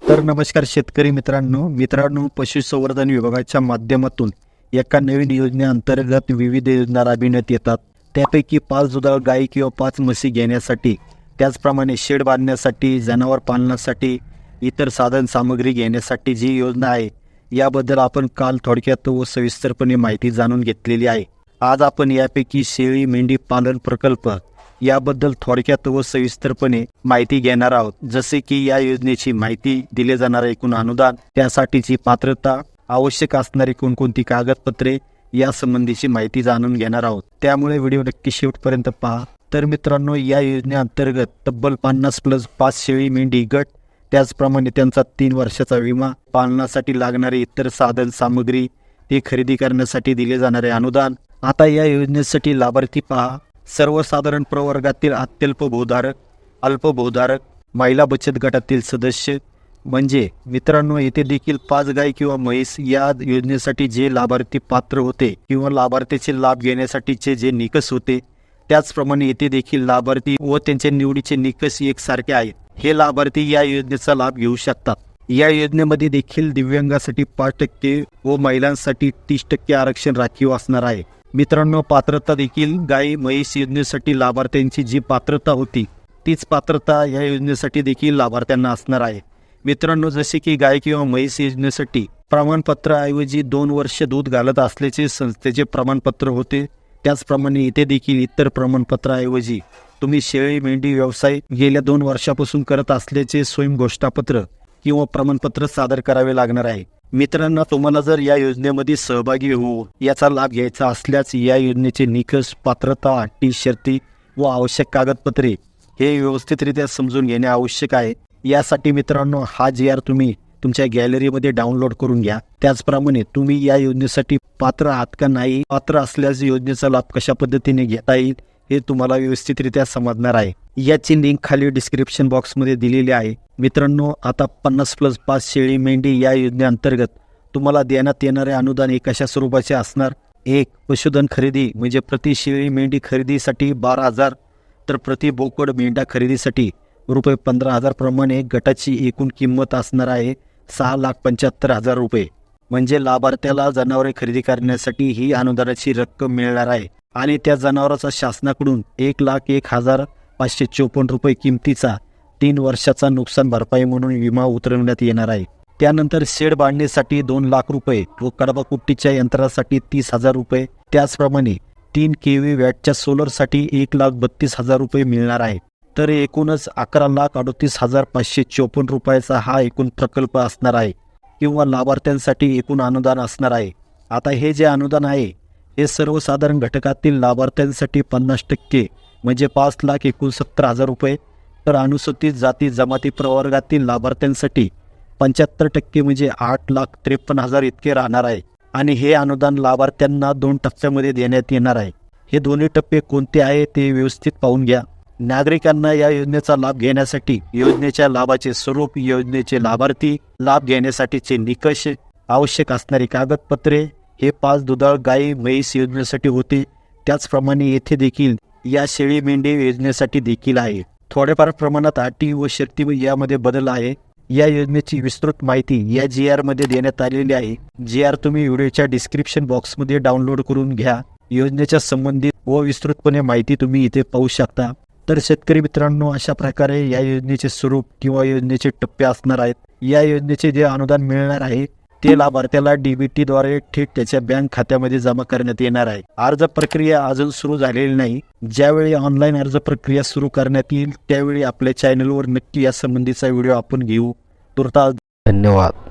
तर नमस्कार शेतकरी मित्रांनो पशुसंवर्धन विभागाच्या माध्यमातून एका नवीन योजनेअंतर्गत विविध योजना राबविण्यात येतात। त्यापैकी 5 दुधाळ गायी किंवा 5 म्हशी घेण्यासाठी, त्याचप्रमाणे शेड बांधण्यासाठी, जनावर पालनासाठी, इतर साधन सामग्री घेण्यासाठी जी योजना आहे याबद्दल आपण काल थोडक्यात व सविस्तरपणे माहिती जाणून घेतलेली आहे। आज आपण यापैकी शेळी मेंढी पालन प्रकल्प याबद्दल थोडक्यात व सविस्तरपणे माहिती घेणार आहोत। जसे की या योजनेची माहिती, दिले जाणारे एकूण अनुदान, त्यासाठीची पात्रता, आवश्यक असणारी कोणकोणती कागदपत्रे यासंबंधीची माहिती जाणून घेणार आहोत। त्यामुळे व्हिडिओ नक्की शेवटपर्यंत पहा। तर मित्रांनो, या योजनेअंतर्गत तब्बल 50+5 शेळी मेंढी गट, त्याचप्रमाणे त्यांचा 3 वर्षाचा विमा, पालनासाठी लागणारी इतर साधन सामग्री ते खरेदी करण्यासाठी दिले जाणारे अनुदान। आता या योजनेसाठी लाभार्थी पहा। सर्वसाधारण प्रवर्गातील अत्यल्प भूधारक, अल्प भूधारक, महिला बचत गटातील सदस्य। म्हणजे मित्रांनो, येथे देखील 5 गाय किंवा म्हैस या योजनेसाठी जे लाभार्थी पात्र होते किंवा लाभार्थीचे लाभ घेण्यासाठीचे जे निकष होते, त्याचप्रमाणे येथे देखील लाभार्थी व त्यांच्या निवडीचे निकष एकसारखे आहेत। हे लाभार्थी या योजनेचा लाभ घेऊ शकतात। या योजनेमध्ये देखील दिव्यांगासाठी 5% व महिलांसाठी 30% आरक्षण राखीव असणार आहे। मित्रांनो, पात्रता देखील गाय म्हैस योजनेसाठी लाभार्थ्यांची जी पात्रता होती तीच पात्रता या योजनेसाठी देखील लाभार्थ्यांना असणार आहे। मित्रांनो, जसे की गाय किंवा म्हैस योजनेसाठी प्रमाणपत्राऐवजी 2 वर्ष दूध घालत असल्याचे संस्थेचे प्रमाणपत्र होते, त्याचप्रमाणे इथे देखील इतर प्रमाणपत्राऐवजी तुम्ही शेळी मेंढी व्यवसाय गेल्या 2 वर्षापासून करत असल्याचे स्वयंघोषणापत्र किंवा प्रमाणपत्र सादर करावे लागणार आहे। मित्रांनो, तुम्हाला जर या योजनेमध्ये सहभागी होऊन याचा लाभ घ्यायचा असल्यास या योजनेचे निकष, पात्रता, अटी, शर्ती व आवश्यक कागदपत्रे हे व्यवस्थितरित्या समजून घेणे आवश्यक आहे। यासाठी मित्रांनो, हा GR तुम्ही तुमच्या गॅलरीमध्ये डाउनलोड करून घ्या। त्याचप्रमाणे तुम्ही या योजनेसाठी पात्र आहात का नाही, पात्र असल्यास योजनेचा लाभ कशा पद्धतीने घेता येईल हे तुम्हाला व्यवस्थितरित्या समजणार आहे। याची लिंक खाली डिस्क्रिप्शन बॉक्समध्ये दिलेली आहे। मित्रांनो, आता 50+5 शेळी मेंढी या योजनेअंतर्गत तुम्हाला देण्यात येणारे अनुदान एक अशा स्वरूपाचे असणार। 1. पशुधन खरेदी म्हणजे प्रति शेळी मेंढी खरेदीसाठी 12,000, तर प्रति बोकड मेंढा खरेदीसाठी रुपये 15,000 प्रमाणे गटाची एकूण किंमत असणार आहे 6,75,000 रुपये। म्हणजे लाभार्थ्याला जनावरे खरेदी करण्यासाठी ही अनुदानाची रक्कम मिळणार आहे आणि त्या जनावराचा शासनाकडून 1,01,554 रुपये किमतीचा 3 वर्षाचा नुकसान भरपाई म्हणून विमा उतरवण्यात येणार आहे। त्यानंतर शेड बांधण्यासाठी 2 लाख रुपये व कडबा कुट्टीच्या यंत्रासाठी 30,000 रुपये, त्याचप्रमाणे 3 kV वॅटच्या सोलरसाठी 1,32,000 रुपये मिळणार आहे। तर एकूणच 11,38,554 रुपयाचा हा एकूण प्रकल्प असणार आहे किंवा लाभार्थ्यांसाठी एकूण अनुदान असणार आहे। आता हे जे अनुदान आहे हे सर्वसाधारण घटकातील लाभार्थ्यांसाठी 50% म्हणजे 5,69,000 रुपये, तर अनुसूचित जाती जमाती प्रवर्गातील लाभार्थ्यांसाठी 75% म्हणजे 8,53,000 इतके राहणार आहे। आणि हे अनुदान लाभार्थ्यांना 2 टप्प्यामध्ये देण्यात येणार आहे। हे दोन्ही टप्पे कोणते आहे ते व्यवस्थित पाहून घ्या। नागरिकांना या योजनेचा लाभ घेण्यासाठी योजनेच्या लाभाचे स्वरूप, योजनेचे लाभार्थी, लाभ घेण्यासाठीचे निकष, आवश्यक असणारी कागदपत्रे हे 5 दुधाळ गायी म्हैस योजनेसाठी होते। त्याचप्रमाणे येथे देखील या शेळी मेंढी योजनेसाठी देखील आहे। थोड्याफार प्रमाणात अटी व शर्ती यामध्ये बदल आहे। या योजनेची विस्तृत माहिती या GR मध्ये देण्यात आलेली आहे। GR तुम्ही व्हिडिओच्या डिस्क्रिप्शन बॉक्समध्ये डाउनलोड करून घ्या। योजनेच्या संबंधित व विस्तृतपणे माहिती तुम्ही इथे पाहू शकता। तर शेतकरी मित्रांनो, अशा प्रकारे या योजनेचे स्वरूप किंवा योजनेचे टप्पे असणार आहेत। या योजनेचे जे अनुदान मिळणार आहे ते लाभार्थ्याला DBT द्वारे थेट त्याच्या बँक खात्यामध्ये जमा करण्यात येणार आहे। अर्ज प्रक्रिया अजून सुरू झालेली नाही। ज्यावेळी ऑनलाईन अर्ज प्रक्रिया सुरू करण्यात येईल त्यावेळी आपल्या चॅनलवर नक्की या संबंधीचा व्हिडिओ आपण घेऊ। तुर्तास धन्यवाद।